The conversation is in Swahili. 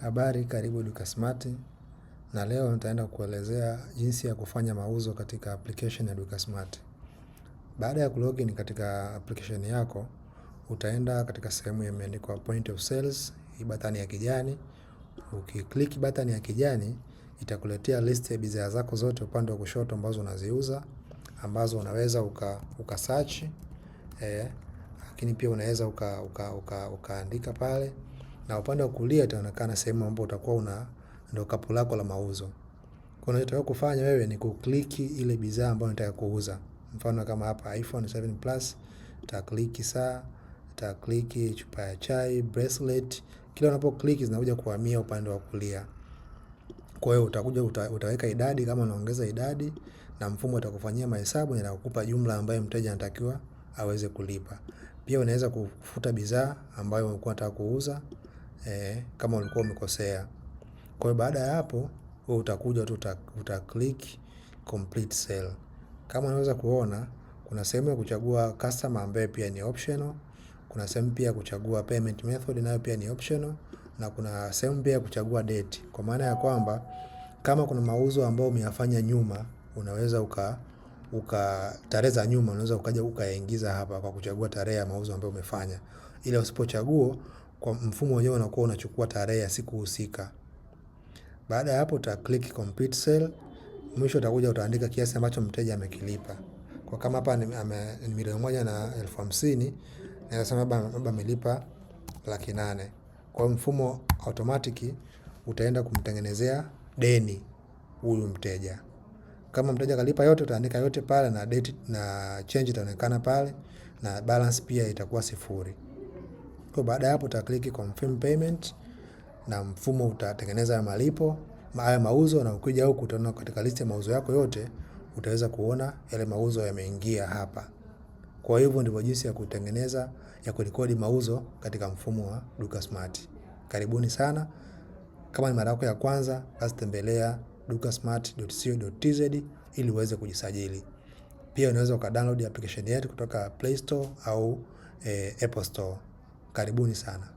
Habari, karibu Duka Smart, na leo nitaenda kuelezea jinsi ya kufanya mauzo katika application ya Duka Smart. Baada ya kulogin katika application yako, utaenda katika sehemu imeandikwa point of sales, hii button ya kijani. Ukiklik button ya kijani, itakuletea list ya bidhaa zako zote upande wa kushoto ambazo unaziuza, ambazo unaweza uka search, lakini pia unaweza ukaandika pale. Na upande wa kulia itaonekana sehemu ambapo utakuwa ndio kapu lako la mauzo. Kwa unachotaka kufanya wewe ni kukliki ile bidhaa ambayo unataka kuuza. Mfano kama hapa iPhone 7 Plus, utakliki saa, utakliki chupa ya chai, bracelet. Kila unapokliki zinakuja kuhamia upande wa kulia. Kwa hiyo utaweka idadi kama unaongeza idadi, na mfumo utakufanyia mahesabu na kukupa jumla ambayo mteja anatakiwa aweze kulipa. Pia unaweza kufuta bidhaa ambayo ulikuwa unataka kuuza kama ulikuwa umekosea. Kwa hiyo baada ya hapo wewe utakuja tu utaklik complete sale. Kama unaweza kuona kuna sehemu ya kuchagua customer ambaye pia ni optional, kuna sehemu pia ya kuchagua payment method nayo pia ni optional, na kuna sehemu pia ya kuchagua date. Kwa maana ya kwamba kama kuna mauzo ambayo umeyafanya nyuma, unaweza tarehe za nyuma unaweza ukaja ukaingiza hapa kwa kuchagua tarehe ya mauzo ambayo umefanya. Ila usipochagua, kwa mfumo wenyewe unakuwa unachukua tarehe ya siku husika. Baada ya hapo uta click complete sale. Mwisho utakuja utaandika kiasi ambacho mteja amekilipa. Kwa kama hapa ni milioni 1,50,000, na nasema labda amelipa 800,000. Kwa mfumo automatic utaenda kumtengenezea deni huyu mteja. Kama mteja kalipa yote, utaandika yote pale na date na change itaonekana pale, na balance pia itakuwa 0. Kwa baada ya hapo uta click confirm payment, na mfumo utatengeneza malipo haya mauzo, na ukija huku utaona katika list ya mauzo yako yote utaweza kuona yale mauzo yameingia hapa. Kwa hivyo ndivyo jinsi ya kutengeneza kurekodi mauzo katika mfumo wa Duka Smart. Karibuni sana. Kama ni mara yako ya kwanza, basi tembelea dukasmart.co.tz ili uweze kujisajili. Pia unaweza ukadownload application yetu kutoka Play Store au Apple Store. Karibuni sana.